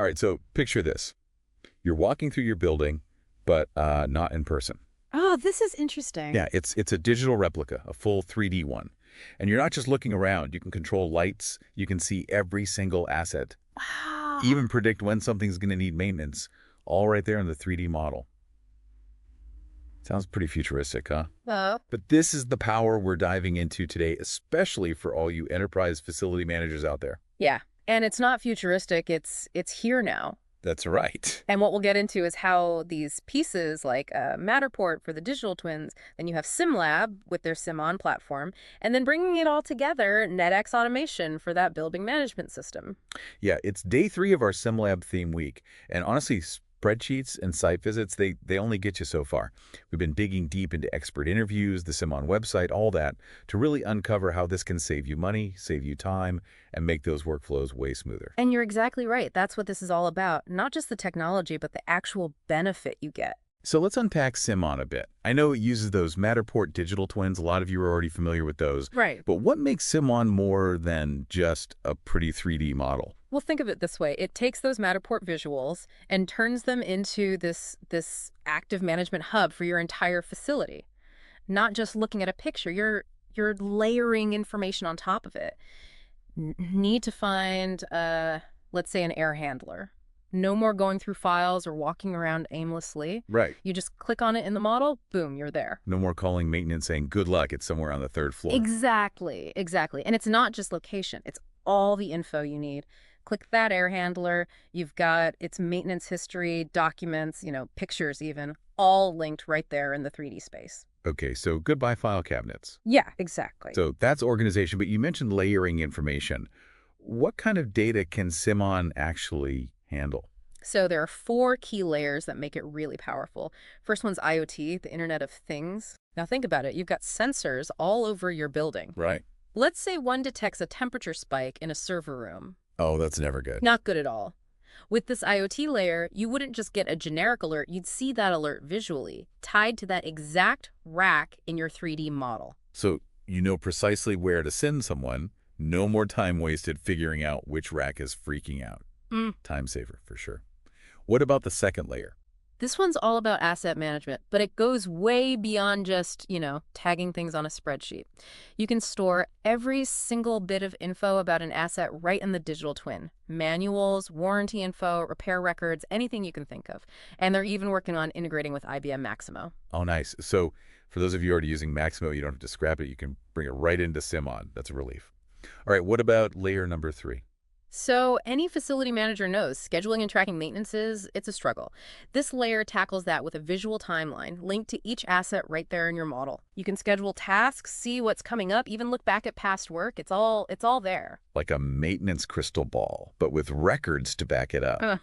All right, so picture this. You're walking through your building, but not in person. Oh, this is interesting. Yeah, it's a digital replica, a full 3D one. And you're not just looking around. You can control lights. You can see every single asset. Wow. Even predict when something's going to need maintenance, all right there in the 3D model. Sounds pretty futuristic, huh? Oh. But this is the power we're diving into today, especially for all you enterprise facility managers out there. Yeah. And it's not futuristic, it's here now. That's right. And what we'll get into is how these pieces like Matterport for the digital twins, then you have SIMLAB with their SIM-ON platform, and then bringing it all together, NETxAutomation for that building management system. Yeah, it's day 3 of our SimLab theme week. And honestly, spreadsheets and site visits, they only get you so far. We've been digging deep into expert interviews, the SIM-ON website, all that, to really uncover how this can save you money, save you time, and make those workflows way smoother. And you're exactly right. That's what this is all about. Not just the technology, but the actual benefit you get. So let's unpack SIM-ON a bit. I know it uses those Matterport digital twins. A lot of you are already familiar with those. Right. But what makes SIM-ON more than just a pretty 3D model? Well, think of it this way. It takes those Matterport visuals and turns them into this active management hub for your entire facility. Not just looking at a picture, you're layering information on top of it. Need to find, let's say, an air handler. No more going through files or walking around aimlessly. Right. You just click on it in the model, boom, you're there. No more calling maintenance saying, good luck, it's somewhere on the 3rd floor. Exactly, exactly. And it's not just location. It's all the info you need. Click that air handler. You've got its maintenance history, documents, pictures even, all linked right there in the 3D space. Okay, so goodbye file cabinets. Yeah, exactly. So that's organization, but you mentioned layering information. What kind of data can SIM-ON actually handle? So there are 4 key layers that make it really powerful. First one's IoT, the Internet of Things. Now think about it. You've got sensors all over your building. Right. Let's say one detects a temperature spike in a server room. Oh, that's never good. Not good at all. With this IoT layer, you wouldn't just get a generic alert, you'd see that alert visually, tied to that exact rack in your 3D model. So you know precisely where to send someone. No more time wasted figuring out which rack is freaking out. Time saver, for sure. What about the second layer? This one's all about asset management, but it goes way beyond just, tagging things on a spreadsheet. You can store every single bit of info about an asset right in the digital twin. Manuals, warranty info, repair records, anything you can think of. And they're even working on integrating with IBM Maximo. Oh, nice. So for those of you already using Maximo, you don't have to scrap it. You can bring it right into SIM-ON. That's a relief. All right, what about layer number 3? So any facility manager knows scheduling and tracking maintenance it's a struggle. This layer tackles that with a visual timeline linked to each asset right there in your model. You can schedule tasks, see what's coming up, even look back at past work. It's all there. Like a maintenance crystal ball, but with records to back it up.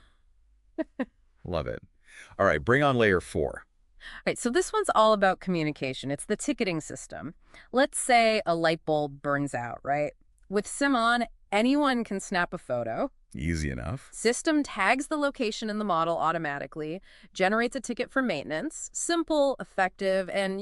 Love it. All right, bring on layer 4. All right, so this one's all about communication. It's the ticketing system. Let's say a light bulb burns out, right? With SIM-ON, anyone can snap a photo. Easy enough. System tags the location in the model automatically, generates a ticket for maintenance. Simple, effective, and,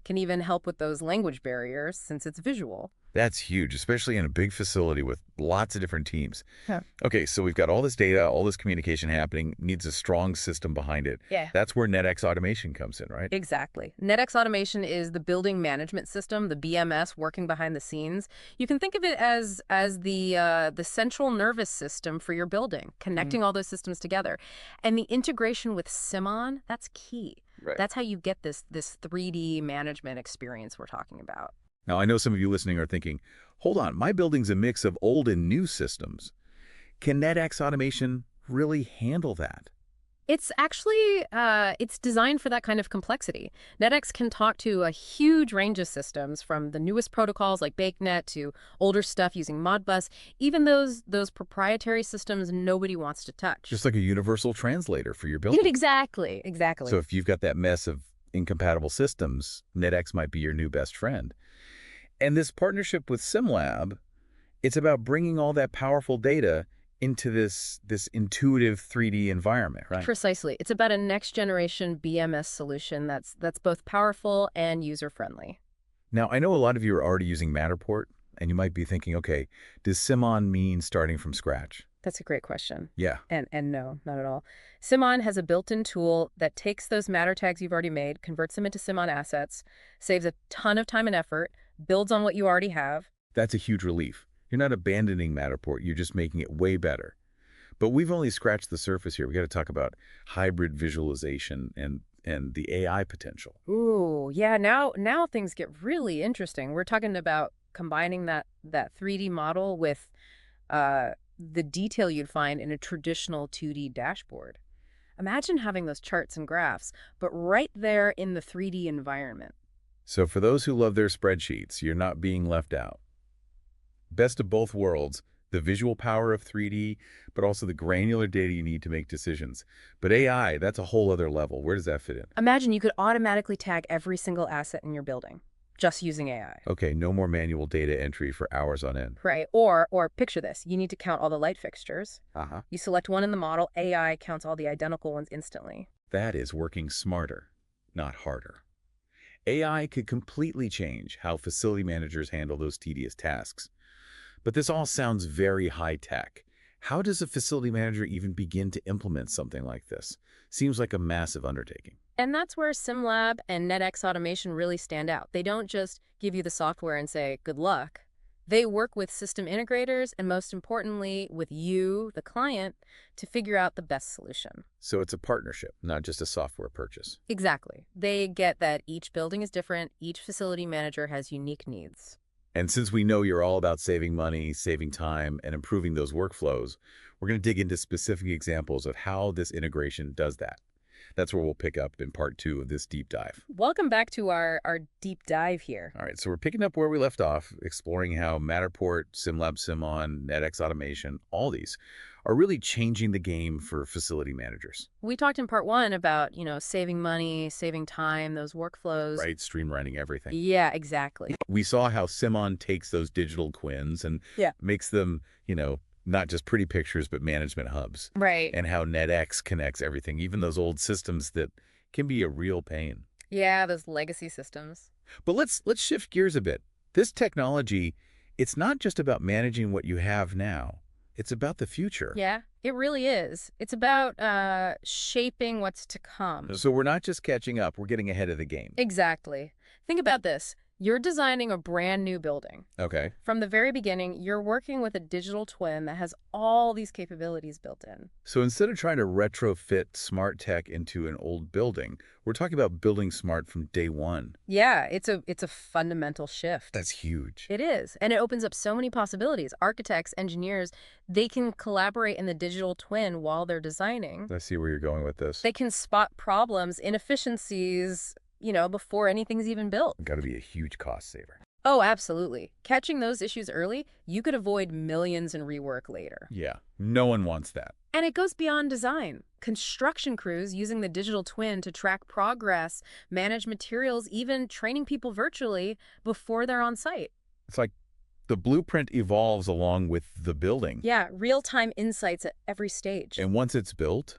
can even help with those language barriers since it's visual. That's huge, especially in a big facility with lots of different teams. Yeah. Okay, so we've got all this data, all this communication happening, needs a strong system behind it. Yeah. That's where NETxAutomation comes in, right? Exactly. NETxAutomation is the building management system, the BMS working behind the scenes. You can think of it as the central nervous system for your building, connecting all those systems together. And the integration with SIM-ON, that's key. Right. That's how you get this 3D management experience we're talking about. Now, I know some of you listening are thinking, hold on, my building's a mix of old and new systems. Can NETxAutomation really handle that? It's actually, it's designed for that kind of complexity. NetX can talk to a huge range of systems, from the newest protocols like BakeNet to older stuff using Modbus, even those proprietary systems nobody wants to touch. Just like a universal translator for your building. Exactly. So if you've got that mess of incompatible systems, NetX might be your new best friend. And this partnership with SIMLAB, it's about bringing all that powerful data into this intuitive 3D environment, right? Precisely. It's about a next-generation BMS solution that's both powerful and user-friendly. Now, I know a lot of you are already using Matterport, and you might be thinking, okay, does SIM-ON mean starting from scratch? That's a great question. Yeah. And no, not at all. SIM-ON has a built-in tool that takes those matter tags you've already made, converts them into SIM-ON assets, saves a ton of time and effort, builds on what you already have. That's a huge relief. You're not abandoning Matterport, you're just making it way better. But we've only scratched the surface here. We got to talk about hybrid visualization and the AI potential. Ooh, yeah, now things get really interesting. We're talking about combining that 3D model with the detail you'd find in a traditional 2D dashboard. Imagine having those charts and graphs, but right there in the 3D environment. So for those who love their spreadsheets, you're not being left out. Best of both worlds, the visual power of 3D, but also the granular data you need to make decisions. But AI, that's a whole other level. Where does that fit in? Imagine you could automatically tag every single asset in your building, just using AI. Okay, no more manual data entry for hours on end. Right. Or picture this. You need to count all the light fixtures. Uh-huh. You select one in the model, AI counts all the identical ones instantly. That is working smarter, not harder. AI could completely change how facility managers handle those tedious tasks. But this all sounds very high-tech. How does a facility manager even begin to implement something like this? Seems like a massive undertaking. And that's where SIMLAB and NETxAutomation really stand out. They don't just give you the software and say, good luck. They work with system integrators and, most importantly, with you, the client, to figure out the best solution. So it's a partnership, not just a software purchase. Exactly. They get that each building is different, each facility manager has unique needs. And since we know you're all about saving money, saving time, and improving those workflows, we're going to dig into specific examples of how this integration does that. That's where we'll pick up in part 2 of this deep dive. Welcome back to our deep dive here. All right, so we're picking up where we left off, exploring how Matterport, SIMLAB SIM-ON, NETxAutomation, all these are really changing the game for facility managers. We talked in part 1 about, saving money, saving time, those workflows. Right, streamlining everything. Yeah, exactly. We saw how SIM-ON takes those digital twins and makes them, not just pretty pictures, but management hubs. Right. And how NetX connects everything, even those old systems that can be a real pain. Yeah, those legacy systems. But let's shift gears a bit. This technology, it's not just about managing what you have now. It's about the future. Yeah, it really is. It's about shaping what's to come. So we're not just catching up, we're getting ahead of the game. Exactly. Think about this. You're designing a brand new building. Okay. From the very beginning, you're working with a digital twin that has all these capabilities built in. So instead of trying to retrofit smart tech into an old building, we're talking about building smart from day one. Yeah, it's a fundamental shift. That's huge. It is. And it opens up so many possibilities. Architects, engineers, they can collaborate in the digital twin while they're designing. I see where you're going with this. They can spot problems, inefficiencies, before anything's even built. Got to be a huge cost saver. Oh, absolutely. Catching those issues early, you could avoid millions in rework later. Yeah, no one wants that. And it goes beyond design. Construction crews using the digital twin to track progress, manage materials, even training people virtually before they're on site. It's like the blueprint evolves along with the building. Yeah, real-time insights at every stage. And once it's built,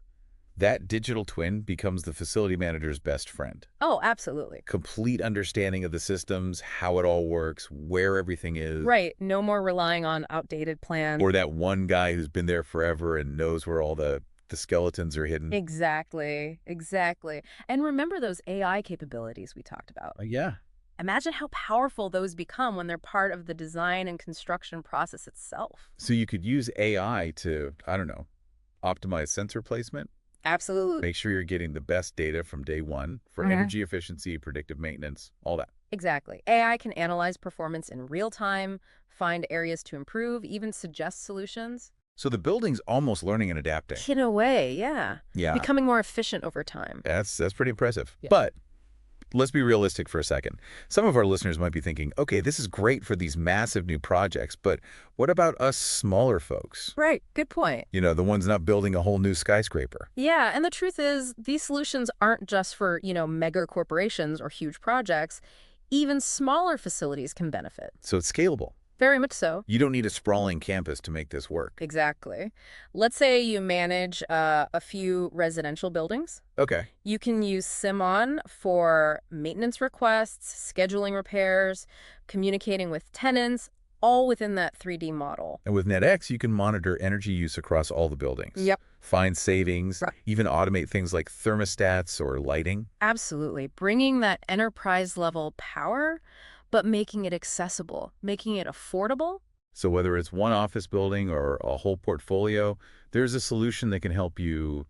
that digital twin becomes the facility manager's best friend. Oh, absolutely. Complete understanding of the systems, how it all works, where everything is. Right. No more relying on outdated plans. Or that one guy who's been there forever and knows where all the skeletons are hidden. Exactly. Exactly. And remember those AI capabilities we talked about. Yeah. Imagine how powerful those become when they're part of the design and construction process itself. So you could use AI to, optimize sensor placement. Absolutely. Make sure you're getting the best data from day one for energy efficiency, predictive maintenance, all that. Exactly. AI can analyze performance in real time, find areas to improve, even suggest solutions. So the building's almost learning and adapting. In a way, yeah. Yeah. Becoming more efficient over time. That's pretty impressive. Yeah. But let's be realistic for a second. Some of our listeners might be thinking, okay, this is great for these massive new projects, but what about us smaller folks? Right. Good point. The ones not building a whole new skyscraper. Yeah. And the truth is, these solutions aren't just for, mega corporations or huge projects. Even smaller facilities can benefit. So it's scalable. Very much so. You don't need a sprawling campus to make this work. Exactly. Let's say you manage a few residential buildings. Okay. You can use SIM-ON for maintenance requests, scheduling repairs, communicating with tenants, all within that 3D model. And with NetX, you can monitor energy use across all the buildings, Yep. find savings, Right. even automate things like thermostats or lighting. Absolutely. Bringing that enterprise level power, but making it accessible, making it affordable. So whether it's one office building or a whole portfolio, there's a solution that can help you,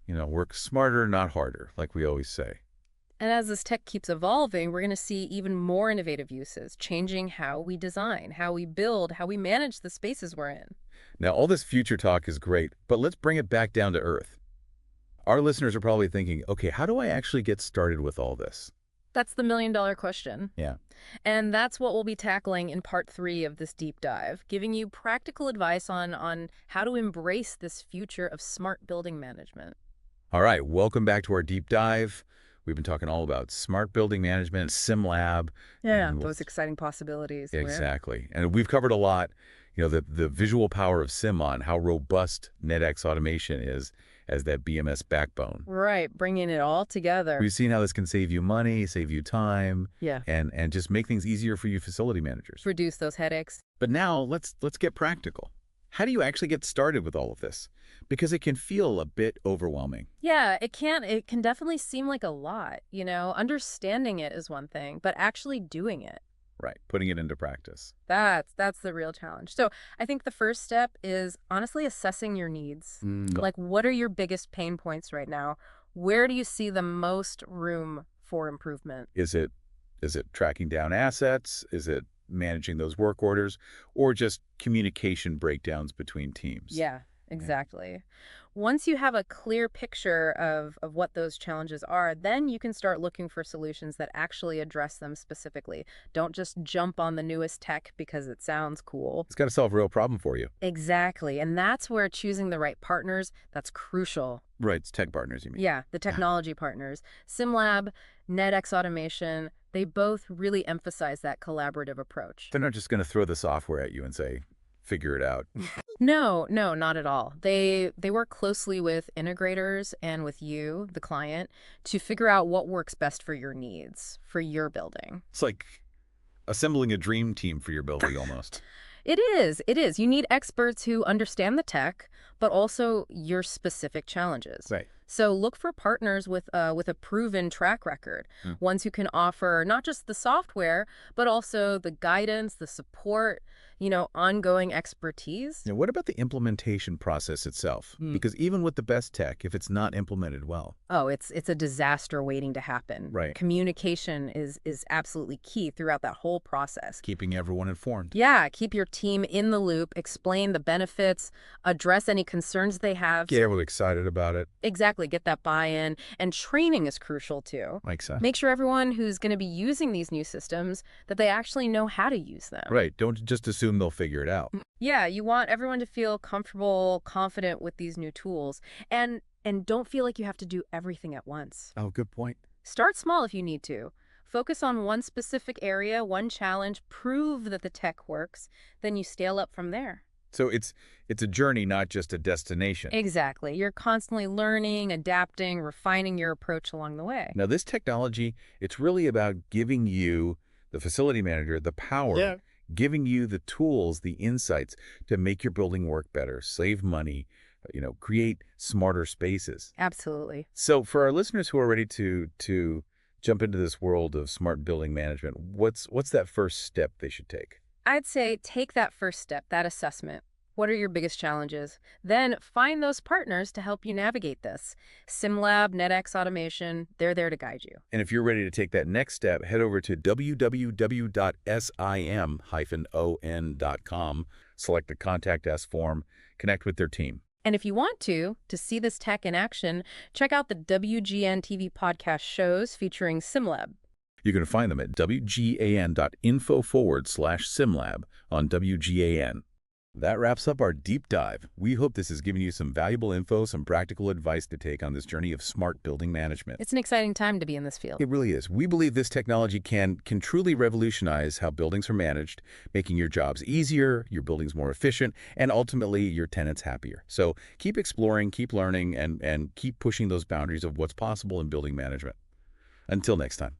work smarter, not harder, like we always say. And as this tech keeps evolving, we're going to see even more innovative uses, changing how we design, how we build, how we manage the spaces we're in. Now, all this future talk is great, but let's bring it back down to earth. Our listeners are probably thinking, okay, how do I actually get started with all this? That's the million-dollar question. Yeah. And that's what we'll be tackling in part 3 of this deep dive, giving you practical advice on how to embrace this future of smart building management. All right, welcome back to our deep dive. We've been talking all about smart building management, SIMLAB. Yeah, and those exciting possibilities. Exactly. And we've covered a lot, the visual power of SIM-ON, how robust NETxAutomation is as that BMS backbone. Right, bringing it all together. We've seen how this can save you money, save you time, Yeah. and just make things easier for you facility managers. Reduce those headaches. But now let's get practical. How do you actually get started with all of this? Because it can feel a bit overwhelming. Yeah, it can definitely seem like a lot, Understanding it is one thing, but actually doing it, Right, putting it into practice. that's the real challenge. So I think the first step is honestly assessing your needs. Like, what are your biggest pain points right now? Where do you see the most room for improvement? Is it tracking down assets? Is it managing those work orders? Or just communication breakdowns between teams? Yeah, exactly. Once you have a clear picture of what those challenges are, then you can start looking for solutions that actually address them specifically. Don't just jump on the newest tech because it sounds cool. It's got to solve a real problem for you. Exactly. And that's where choosing the right partners, that's crucial. Right, it's tech partners, you mean? Yeah, the technology partners. SIMLAB, NETxAutomation, they both really emphasize that collaborative approach. They're not just going to throw the software at you and say, figure it out. No, not at all. They work closely with integrators and with you, the client, to figure out what works best for your needs, for your building. It's like assembling a dream team for your building almost. It is. You need experts who understand the tech, but also your specific challenges. Right. So look for partners with a proven track record, ones who can offer not just the software, but also the guidance, the support, ongoing expertise. Now, what about the implementation process itself? Because even with the best tech, if it's not implemented well. Oh, it's a disaster waiting to happen. Right. Communication is absolutely key throughout that whole process. Keeping everyone informed. Yeah, keep your team in the loop, explain the benefits, address any concerns they have. Get everyone excited about it. Exactly, get that buy-in. And training is crucial too. Like so. Make sure everyone who's going to be using these new systems, that they actually know how to use them. Right. Don't just assume they'll figure it out. Yeah, you want everyone to feel comfortable, confident with these new tools. And don't feel like you have to do everything at once. Oh, good point. Start small if you need to. Focus on one specific area, one challenge, prove that the tech works, then you scale up from there. So it's a journey, not just a destination. Exactly. You're constantly learning, adapting, refining your approach along the way. Now, this technology, it's really about giving you, the facility manager, the power, giving you the tools, the insights to make your building work better, save money, create smarter spaces. Absolutely. So for our listeners who are ready to jump into this world of smart building management, what's that first step they should take? I'd say take that first step, that assessment. What are your biggest challenges? Then find those partners to help you navigate this. SIMLAB, NETxAutomation, they're there to guide you. And if you're ready to take that next step, head over to www.sim-on.com, select the Contact Us form, connect with their team. And if you want to see this tech in action, check out the WGAN-TV podcast shows featuring SIMLAB. You can find them at wgan.info/SIMLAB on WGAN. That wraps up our deep dive. We hope this has given you some valuable info, some practical advice to take on this journey of smart building management. It's an exciting time to be in this field. It really is. We believe this technology can truly revolutionize how buildings are managed, making your jobs easier, your buildings more efficient, and ultimately your tenants happier. So keep exploring, keep learning, and keep pushing those boundaries of what's possible in building management. Until next time.